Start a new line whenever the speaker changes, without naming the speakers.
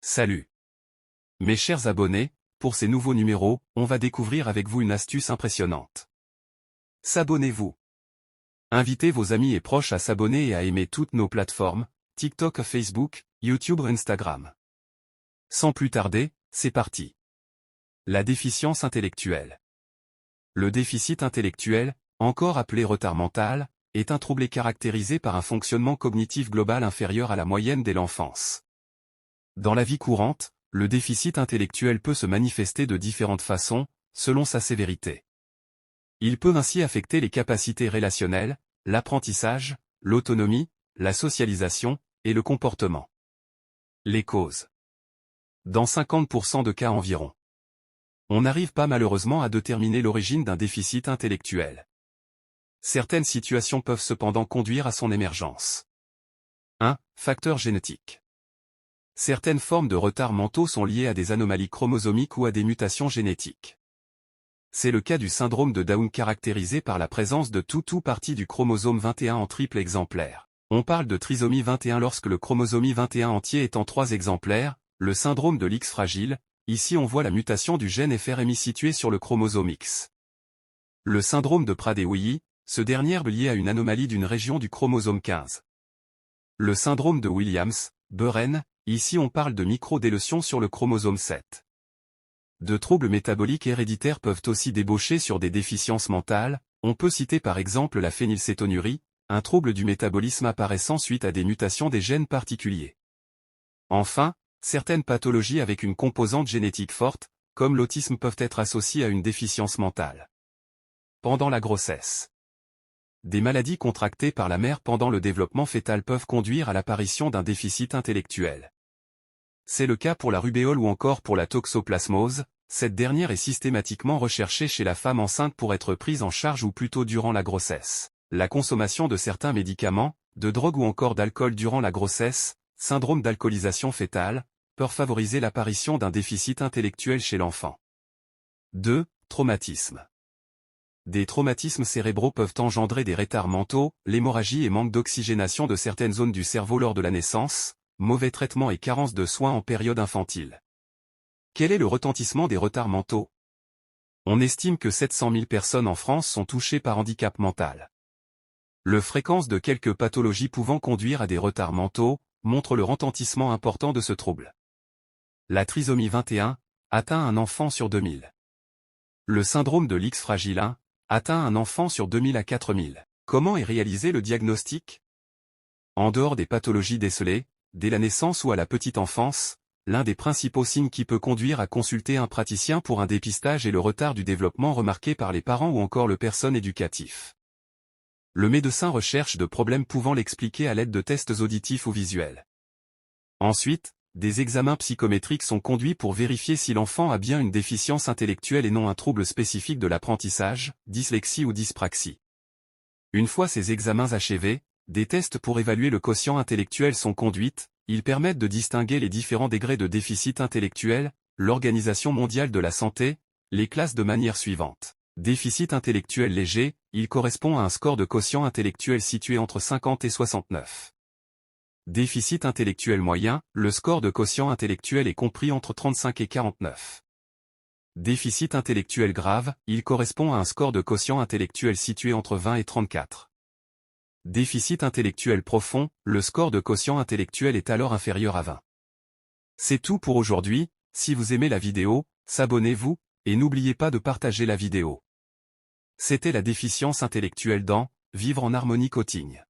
Salut. Mes chers abonnés, pour ces nouveaux numéros, on va découvrir avec vous une astuce impressionnante. S'abonnez-vous. Invitez vos amis et proches à s'abonner et à aimer toutes nos plateformes, TikTok, Facebook, YouTube ou Instagram. Sans plus tarder, c'est parti. La déficience intellectuelle. Le déficit intellectuel, encore appelé retard mental, est un trouble caractérisé par un fonctionnement cognitif global inférieur à la moyenne dès l'enfance. Dans la vie courante, le déficit intellectuel peut se manifester de différentes façons, selon sa sévérité. Il peut ainsi affecter les capacités relationnelles, l'apprentissage, l'autonomie, la socialisation, et le comportement. Les causes. Dans 50% de cas environ. On n'arrive pas malheureusement à déterminer l'origine d'un déficit intellectuel. Certaines situations peuvent cependant conduire à son émergence. 1. Facteur génétique. Certaines formes de retards mentaux sont liées à des anomalies chromosomiques ou à des mutations génétiques. C'est le cas du syndrome de Down caractérisé par la présence de tout ou partie du chromosome 21 en triple exemplaire. On parle de trisomie 21 lorsque le chromosome 21 entier est en 3 exemplaires, le syndrome de l'X fragile, ici on voit la mutation du gène FRMI situé sur le chromosome X. Le syndrome de Prader-Willi, ce dernier est lié à une anomalie d'une région du chromosome 15. Le syndrome de Williams-Beuren, ici on parle de microdélétion sur le chromosome 7. De troubles métaboliques héréditaires peuvent aussi déboucher sur des déficiences mentales, on peut citer par exemple la phénylcétonurie, un trouble du métabolisme apparaissant suite à des mutations des gènes particuliers. Enfin, certaines pathologies avec une composante génétique forte, comme l'autisme peuvent être associées à une déficience mentale. Pendant la grossesse. Des maladies contractées par la mère pendant le développement fœtal peuvent conduire à l'apparition d'un déficit intellectuel. C'est le cas pour la rubéole ou encore pour la toxoplasmose, cette dernière est systématiquement recherchée chez la femme enceinte pour être prise en charge ou plutôt durant la grossesse. La consommation de certains médicaments, de drogue ou encore d'alcool durant la grossesse, syndrome d'alcoolisation fœtale, peuvent favoriser l'apparition d'un déficit intellectuel chez l'enfant. 2. Traumatisme. Des traumatismes cérébraux peuvent engendrer des retards mentaux, l'hémorragie et manque d'oxygénation de certaines zones du cerveau lors de la naissance, mauvais traitement et carence de soins en période infantile. Quel est le retentissement des retards mentaux? On estime que 700 000 personnes en France sont touchées par handicap mental. La fréquence de quelques pathologies pouvant conduire à des retards mentaux montre le retentissement important de ce trouble. La trisomie 21 atteint un enfant sur 2000. Le syndrome de l'X fragile 1 atteint un enfant sur 2000 à 4000. Comment est réalisé le diagnostic? En dehors des pathologies décelées, dès la naissance ou à la petite enfance, l'un des principaux signes qui peut conduire à consulter un praticien pour un dépistage est le retard du développement remarqué par les parents ou encore le personnel éducatif. Le médecin recherche de problèmes pouvant l'expliquer à l'aide de tests auditifs ou visuels. Ensuite, des examens psychométriques sont conduits pour vérifier si l'enfant a bien une déficience intellectuelle et non un trouble spécifique de l'apprentissage, dyslexie ou dyspraxie. Une fois ces examens achevés, des tests pour évaluer le quotient intellectuel sont conduits, ils permettent de distinguer les différents degrés de déficit intellectuel, l'Organisation mondiale de la santé les classe de manière suivante. Déficit intellectuel léger, il correspond à un score de quotient intellectuel situé entre 50 et 69. Déficit intellectuel moyen, le score de quotient intellectuel est compris entre 35 et 49. Déficit intellectuel grave, il correspond à un score de quotient intellectuel situé entre 20 et 34. Déficit intellectuel profond, le score de quotient intellectuel est alors inférieur à 20. C'est tout pour aujourd'hui, si vous aimez la vidéo, s'abonnez-vous, et n'oubliez pas de partager la vidéo. C'était la déficience intellectuelle dans Vivre en harmonie coaching.